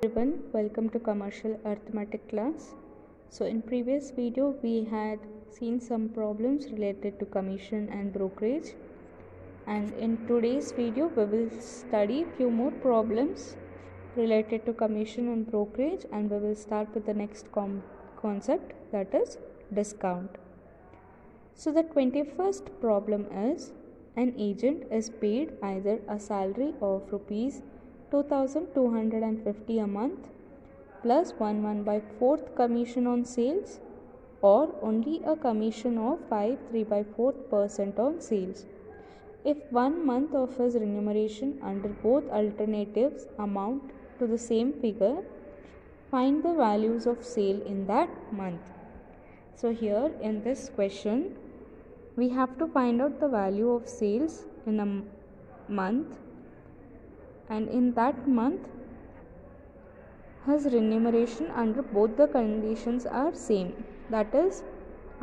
Everyone, welcome to commercial arithmetic class. So in previous video we had seen some problems related to commission and brokerage, and in today's video we will study few more problems related to commission and brokerage, and we will start with the next concept, that is discount. So the 21st problem is, an agent is paid either a salary of rupees 2250 a month plus 1/4 commission on sales, or only a commission of 5/3/4% on sales. If 1 month of his remuneration under both alternatives amount to the same figure, find the values of sale in that month. So here in this question we have to find out the value of sales in a month, and in that month his remuneration under both the conditions are same. That is,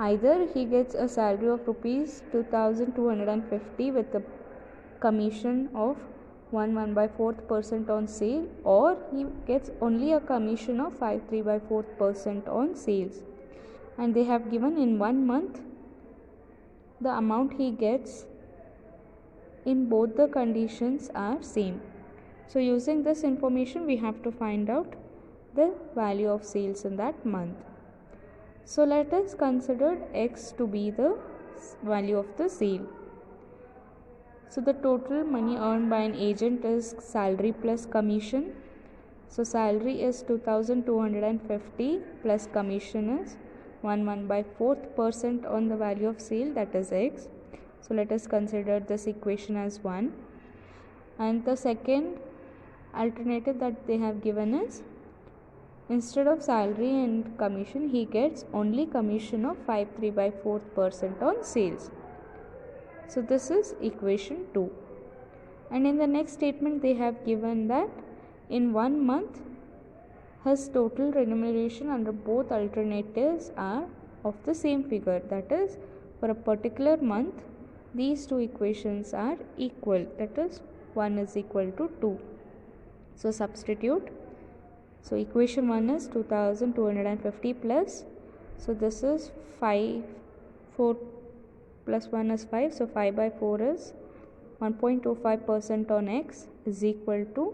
either he gets a salary of rupees 2250 with a commission of 1/4% on sale, or he gets only a commission of 5/3/4% on sales, and they have given in 1 month the amount he gets in both the conditions are same. So using this information we have to find out the value of sales in that month. So let us consider X to be the value of the sale. So the total money earned by an agent is salary plus commission. So salary is 2250 plus commission is 1/4% on the value of sale, that is X. So let us consider this equation as 1. And the second alternative that they have given is, instead of salary and commission he gets only commission of 5/3/4% on sales. So this is equation 2. And in the next statement they have given that in 1 month his total remuneration under both alternatives are of the same figure. That is, for a particular month these two equations are equal, that is 1 is equal to 2. So substitute. So equation 1 is 2250 plus, so this is 4 plus 1 is 5, so 5/4 is 1.25% on X is equal to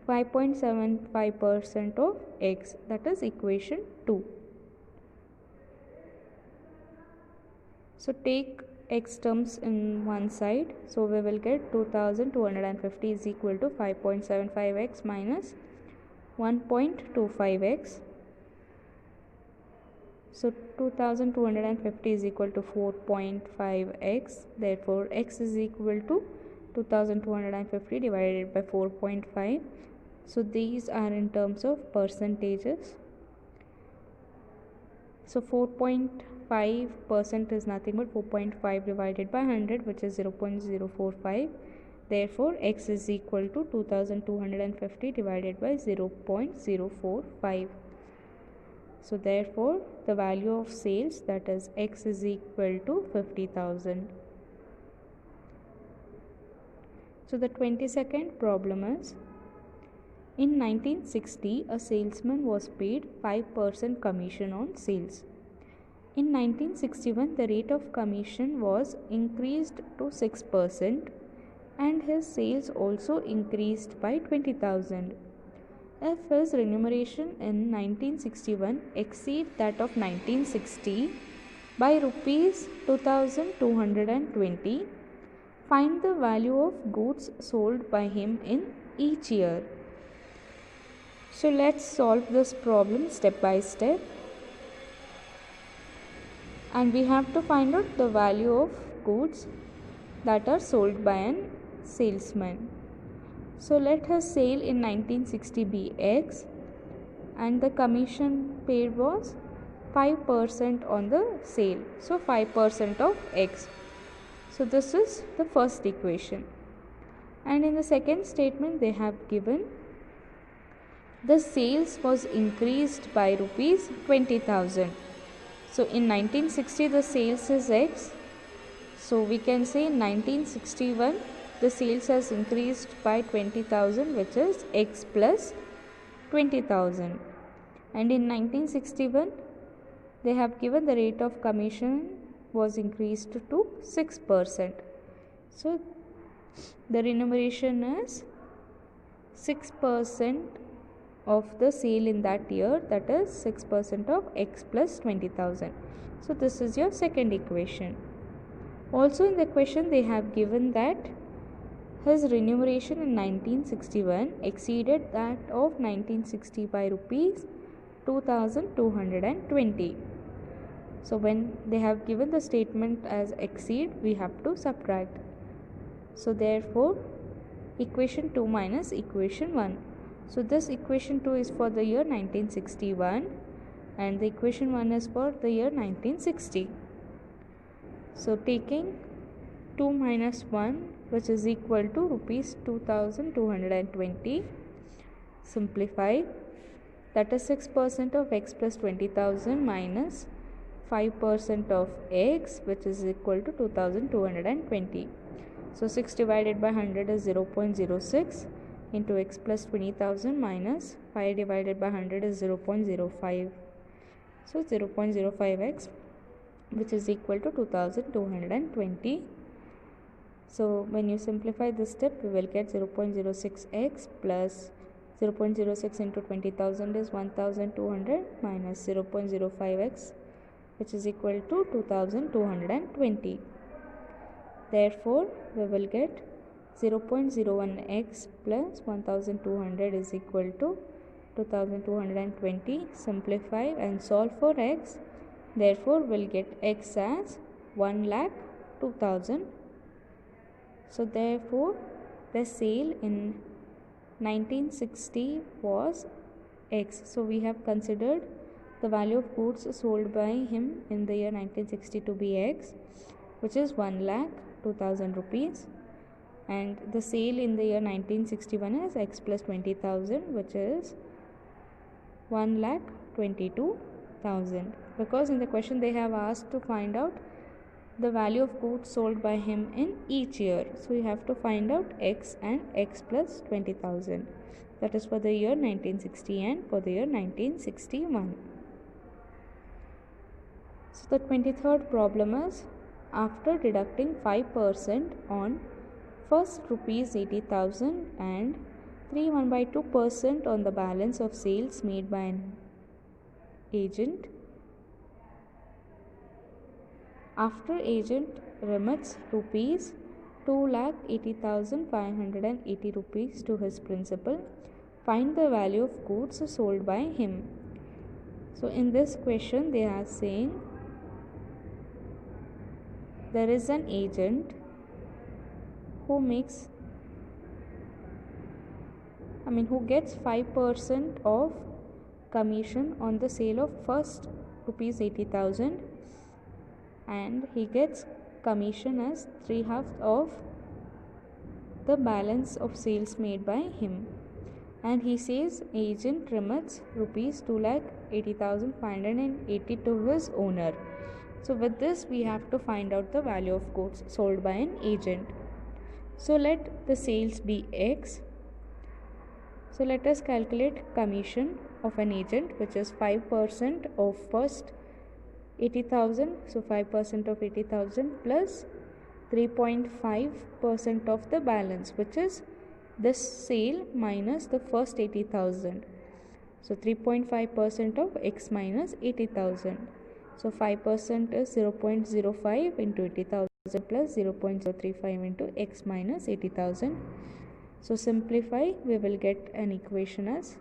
5.75% of X, that is equation 2. So take X terms in one side, so we will get 2250 is equal to 5.75x minus 1.25x. So 2250 is equal to 4.5x, therefore x is equal to 2250 divided by 4.5. so these are in terms of percentages. So 4.5% is nothing but 4.5 divided by 100, which is 0.045. Therefore x is equal to 2250 divided by 0.045. So therefore the value of sales, that is x, is equal to 50,000. So the 22nd problem is, in 1960 a salesman was paid 5% commission on sales. In 1961 the rate of commission was increased to 6% and his sales also increased by 20,000. If his remuneration in 1961 exceed that of 1960 by rupees 2220, find the value of goods sold by him in each year. So let's solve this problem step by step, and we have to find out the value of goods that are sold by an salesman. So let his sale in 1960 be X, and the commission paid was 5% on the sale, so 5% of X. So this is the first equation. And in the second statement they have given the sales was increased by rupees 20,000. So in 1960 the sales is X, so we can say in 1961 the sales has increased by 20,000, which is X plus 20,000. And in 1961, they have given the rate of commission was increased to 6%. So the remuneration is 6% of the sale in that year, that is 6% of x plus 20,000. So this is your second equation. Also in the question they have given that his remuneration in 1961 exceeded that of 1960 by rupees 2,220. So when they have given the statement as exceed, we have to subtract. So therefore equation 2 minus equation 1. So this equation 2 is for the year 1961 and the equation 1 is for the year 1960. So taking 2 minus 1, which is equal to rupees 2,220, simplify, that is 6% of x plus 20,000 minus 5% of x, which is equal to 2,220. So 6 divided by 100 is 0.06 into x plus 20,000 minus 5 divided by 100 is 0.05. So 0.05x, which is equal to 2,220. So when you simplify this step, we will get 0.06x plus 0.06 into 20,000 is 1,200 minus 0.05x, which is equal to 2,220. Therefore, we will get 0.01x plus 1,200 is equal to 2,220. Simplify and solve for x. Therefore, we will get x as 1,02,000. So therefore, the sale in 1960 was x. So we have considered the value of goods sold by him in the year 1960 to be x, which is 1,02,000 rupees, and the sale in the year 1961 is x plus 20,000, which is 1,22,000. Because in the question they have asked to find out the value of goods sold by him in each year. So you have to find out x and x plus 20,000. That is for the year 1960 and for the year 1961. So the 23rd problem is, after deducting 5% on first rupees 80,000 and 3.1/2% on the balance of sales made by an agent, after agent remits rupees 2,80,580 rupees to his principal, find the value of goods sold by him. So in this question they are saying there is an agent who gets 5% of commission on the sale of first rupees 80,000, and he gets commission as 3/2 of the balance of sales made by him, and he says agent remits rupees 2,80,580 to his owner. So with this we have to find out the value of goods sold by an agent. So let the sales be x. So let us calculate commission of an agent, which is 5% of first 80,000. So 5% of 80,000 plus 3.5% of the balance, which is this sale minus the first 80,000. So 3.5% of x minus 80,000. So 5% is 0.05 into 80,000 plus 0.035 into x minus 80,000. So simplify, we will get an equation as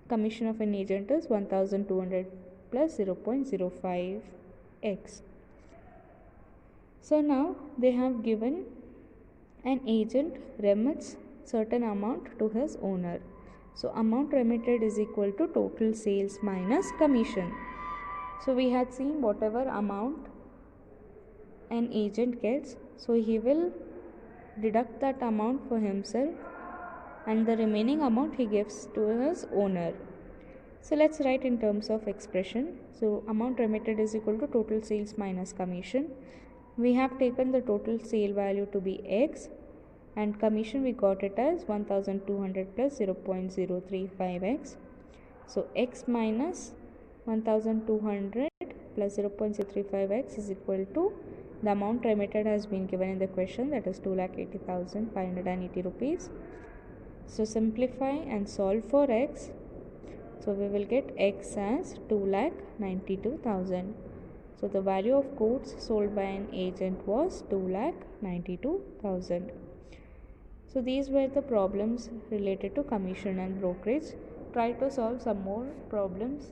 commission of an agent is 1,200 plus 0.05 x. So now they have given an agent remits certain amount to his owner. So amount remitted is equal to total sales minus commission. So we had seen whatever amount an agent gets, so he will deduct that amount for himself and the remaining amount he gives to his owner. So let's write in terms of expression. So amount remitted is equal to total sales minus commission. We have taken the total sale value to be x, and commission we got it as 1,200 plus 0.035x. So x minus 1200 plus 0.035x is equal to the amount remitted has been given in the question, that is 2,80,580 rupees. So simplify and solve for x. So we will get x as 2,92,000. So the value of goods sold by an agent was 2,92,000. So these were the problems related to commission and brokerage. Try to solve some more problems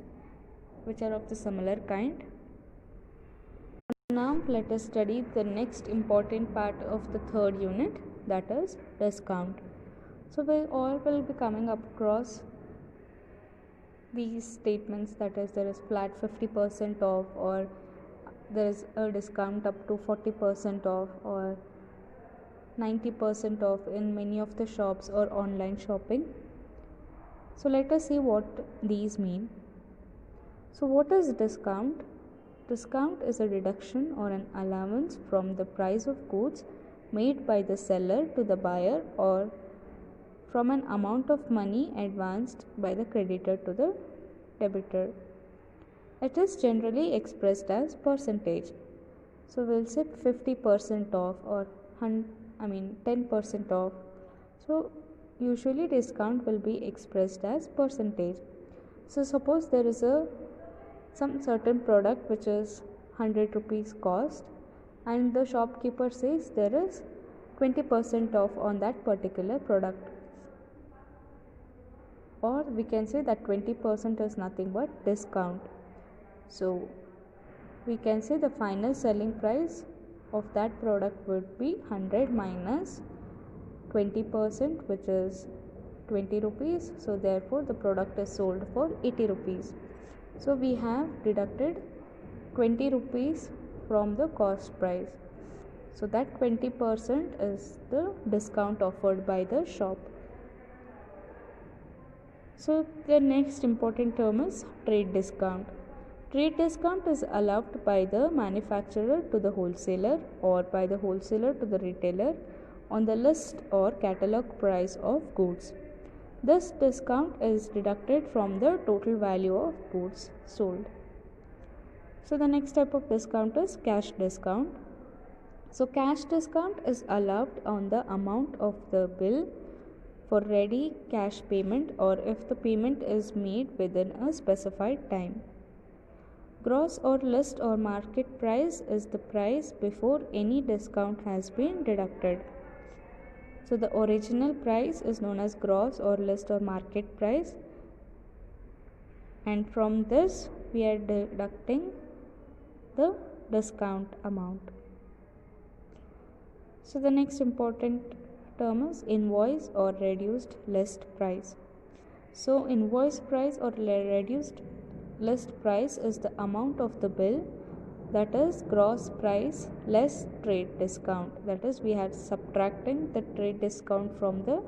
which are of the similar kind. Now let us study the next important part of the third unit, that is discount. So we all will be coming up across these statements, that is there is flat 50% off, or there is a discount up to 40% off, or 90% off in many of the shops or online shopping. So let us see what these mean. So what is discount? Discount is a deduction or an allowance from the price of goods made by the seller to the buyer, or from an amount of money advanced by the creditor to the debitor. It is generally expressed as percentage. So we'll say 50% off, or 10% off. So usually discount will be expressed as percentage. So suppose there is some certain product which is 100 rupees cost, and the shopkeeper says there is 20% off on that particular product, or we can say that 20% is nothing but discount. So we can say the final selling price of that product would be 100 minus 20%, which is 20 rupees. So therefore the product is sold for 80 rupees. So we have deducted 20 rupees from the cost price. So that 20% is the discount offered by the shop. So the next important term is trade discount. Trade discount is allowed by the manufacturer to the wholesaler, or by the wholesaler to the retailer on the list or catalog price of goods. This discount is deducted from the total value of goods sold. So the next type of discount is cash discount. So cash discount is allowed on the amount of the bill for ready cash payment, or if the payment is made within a specified time. Gross or list or market price is the price before any discount has been deducted. So the original price is known as gross or list or market price, and from this we are deducting the discount amount. So the next important term is invoice or reduced list price. So invoice price or reduced list price is the amount of the bill, that is gross price less trade discount, that is we are subtracting the trade discount from the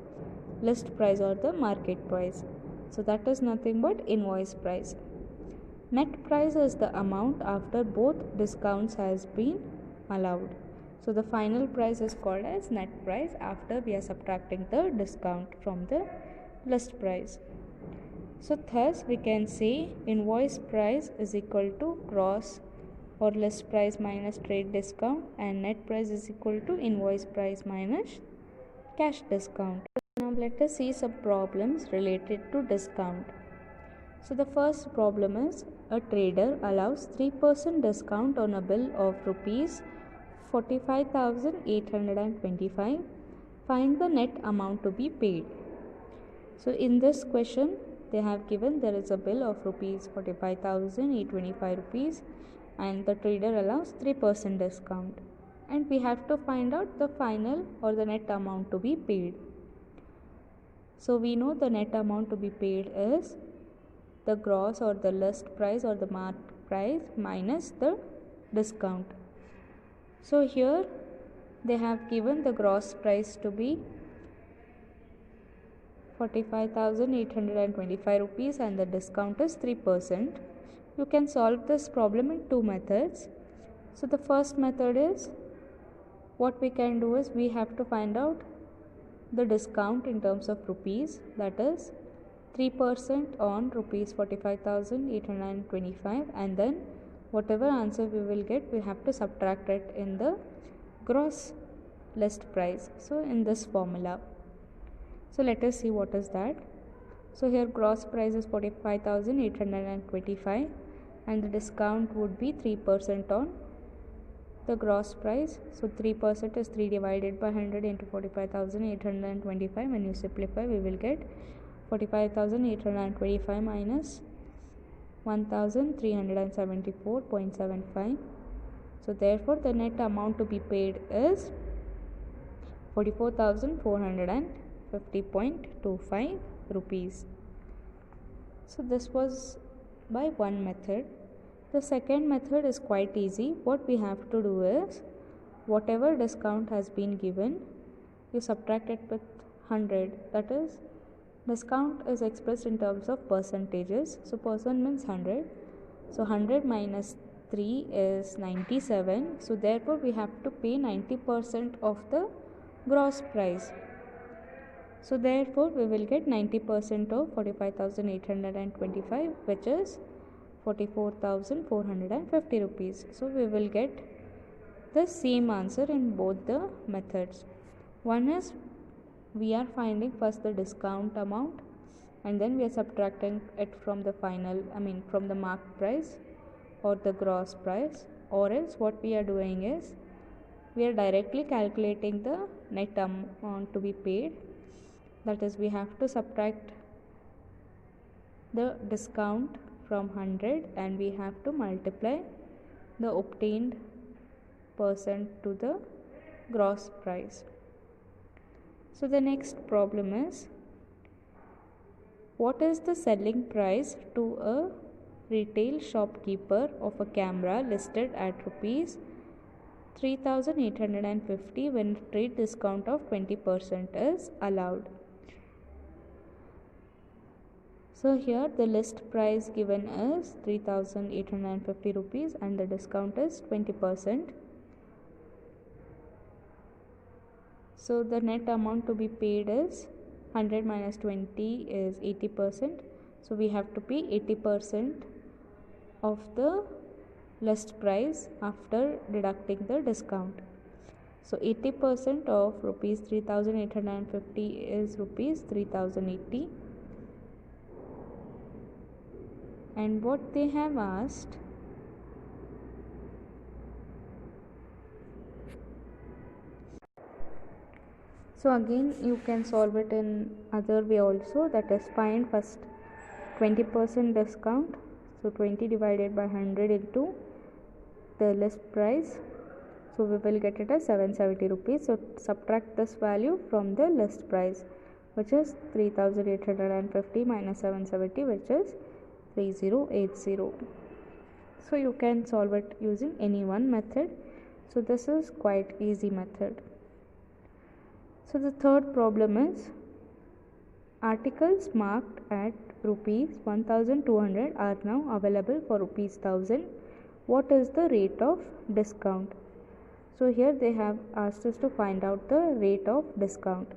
list price or the market price. So that is nothing but invoice price. Net price is the amount after both discounts has been allowed. So the final price is called as net price after we are subtracting the discount from the list price. So thus we can say invoice price is equal to gross or list price minus trade discount, and net price is equal to invoice price minus cash discount. Now let us see some problems related to discount. So the first problem is a trader allows 3% discount on a bill of rupees 45,825. Find the net amount to be paid. So in this question they have given there is a bill of rupees 45,825 rupees, and the trader allows 3% discount, and we have to find out the final or the net amount to be paid. So we know the net amount to be paid is the gross or the list price or the market price minus the discount. So here they have given the gross price to be 45,825 rupees and the discount is 3%. You can solve this problem in two methods. So the first method is, what we can do is we have to find out the discount in terms of rupees, that is 3% on rupees 45,825, and then whatever answer we will get, we have to subtract it in the gross list price. So in this formula, so let us see what is that. So here gross price is 45,825 and the discount would be 3% on the gross price. So 3% is 3 divided by 100 into 45,825. When you simplify, we will get 45,825 minus 1,374.75. So therefore the net amount to be paid is 44,450.25 rupees. So this was by one method. The second method is quite easy. What we have to do is, whatever discount has been given, you subtract it with 100. That is, discount is expressed in terms of percentages. So percent means 100. So 100 minus 3 is 97. So therefore we have to pay 90% of the gross price. So therefore we will get 90% of 45,825, which is 44,450 rupees. So we will get the same answer in both the methods. One is we are finding first the discount amount and then we are subtracting it from the from the marked price or the gross price, or else what we are doing is we are directly calculating the net amount to be paid. That is, we have to subtract the discount from 100 and we have to multiply the obtained percent to the gross price. So the next problem is, what is the selling price to a retail shopkeeper of a camera listed at rupees 3,850 when trade discount of 20% is allowed? So here the list price given is 3,850 rupees and the discount is 20%. So the net amount to be paid is 100 minus 20 is 80%. So we have to pay 80% of the list price after deducting the discount. So 80% of rupees 3,850 is rupees 3,080. And what they have asked, so again you can solve it in other way also, that is, find first 20% discount. So 20 divided by 100 into the list price, so we will get it as 770 rupees. So subtract this value from the list price, which is 3,850 minus 770, which is 3080. So you can solve it using any one method. So this is quite easy method. So the third problem is, articles marked at rupees 1,200 are now available for rupees 1,000. What is the rate of discount? So here they have asked us to find out the rate of discount.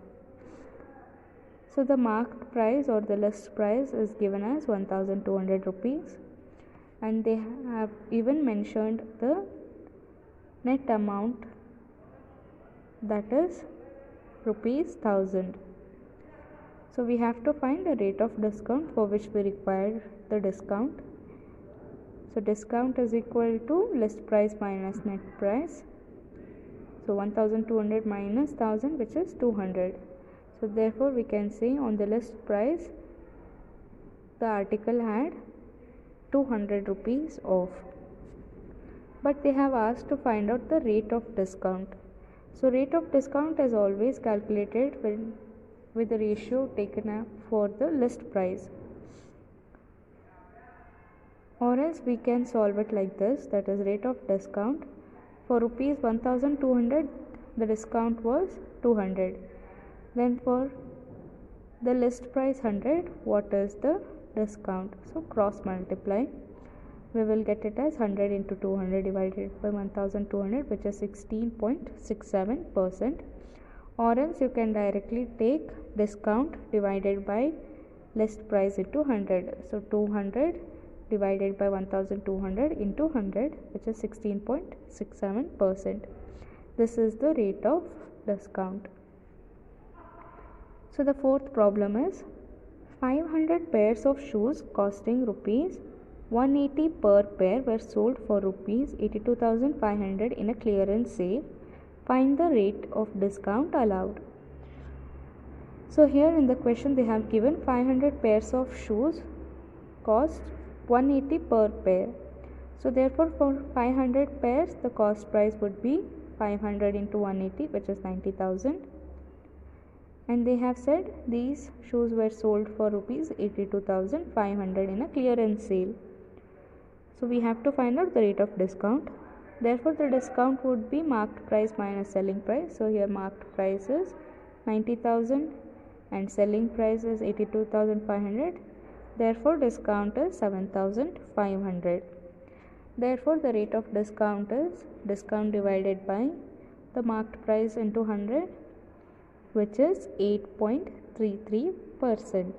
So the marked price or the list price is given as 1,200 rupees and they have even mentioned the net amount, that is rupees 1,000. So we have to find the rate of discount for which we require the discount. So discount is equal to list price minus net price. So 1,200 minus 1,000, which is 200. So therefore we can say on the list price the article had 200 rupees off. But they have asked to find out the rate of discount. So rate of discount is always calculated with the ratio taken up for the list price. Or else we can solve it like this, that is, rate of discount for rupees 1,200 the discount was 200. Then for the list price 100, what is the discount? So cross multiply, we will get it as 100 into 200 divided by 1,200, which is 16.67%. Or else you can directly take discount divided by list price into 100. So 200 divided by 1200 into 100, which is 16.67%. This is the rate of discount. So the fourth problem is 500 pairs of shoes costing rupees 180 per pair were sold for rupees 82,500 in a clearance sale. Find the rate of discount allowed. So here in the question they have given 500 pairs of shoes cost 180 per pair. So therefore for 500 pairs the cost price would be 500 into 180, which is 90,000. And they have said these shoes were sold for rupees 82,500 in a clearance sale. So we have to find out the rate of discount. Therefore the discount would be marked price minus selling price. So here marked price is 90,000 and selling price is 82,500. Therefore discount is 7,500. Therefore the rate of discount is discount divided by the marked price into 100, which is 8.33%.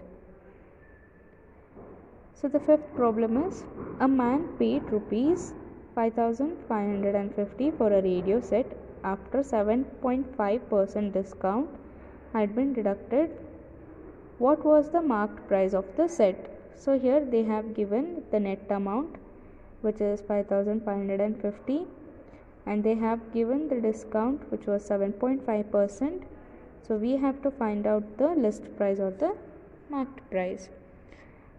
So the fifth problem is a man paid rupees 5,550 for a radio set after 7.5% discount had been deducted. What was the marked price of the set? So here they have given the net amount, which is 5,550, and they have given the discount, which was 7.5%. So we have to find out the list price or the marked price.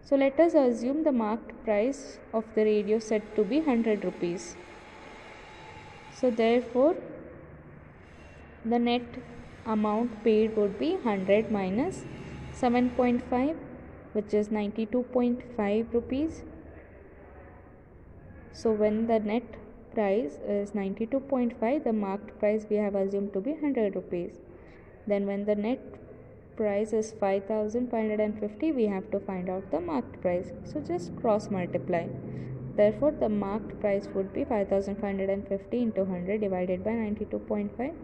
So let us assume the marked price of the radio set to be 100 rupees. So therefore the net amount paid would be 100 minus 7.5, which is 92.5 rupees. So when the net price is 92.5, the marked price we have assumed to be 100 rupees. Then when the net price is 5,550, we have to find out the marked price. So just cross multiply. Therefore the marked price would be 5,550 into 100 divided by 92.5,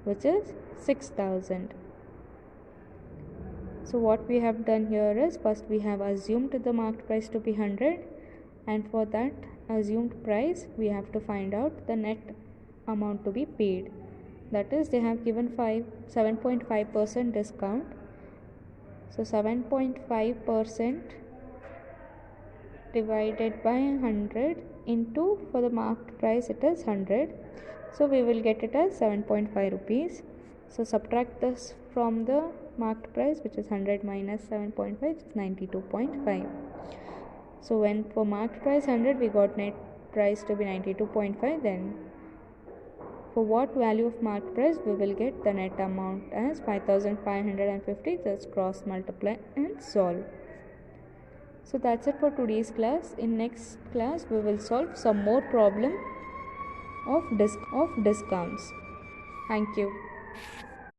which is 6,000. So what we have done here is first we have assumed the marked price to be 100, and for that assumed price we have to find out the net amount to be paid. That is, they have given 7.5% discount. So 7.5% divided by 100 into, for the marked price it is 100. So we will get it as 7.5 rupees. So subtract this from the marked price, which is 100 minus 7.5, which is 92.5. So when for marked price 100, we got net price to be 92.5. Then for what value of marked price, we will get the net amount as 5,550. Just cross multiply and solve. So that's it for today's class. In next class we will solve some more problem of discounts. Thank you.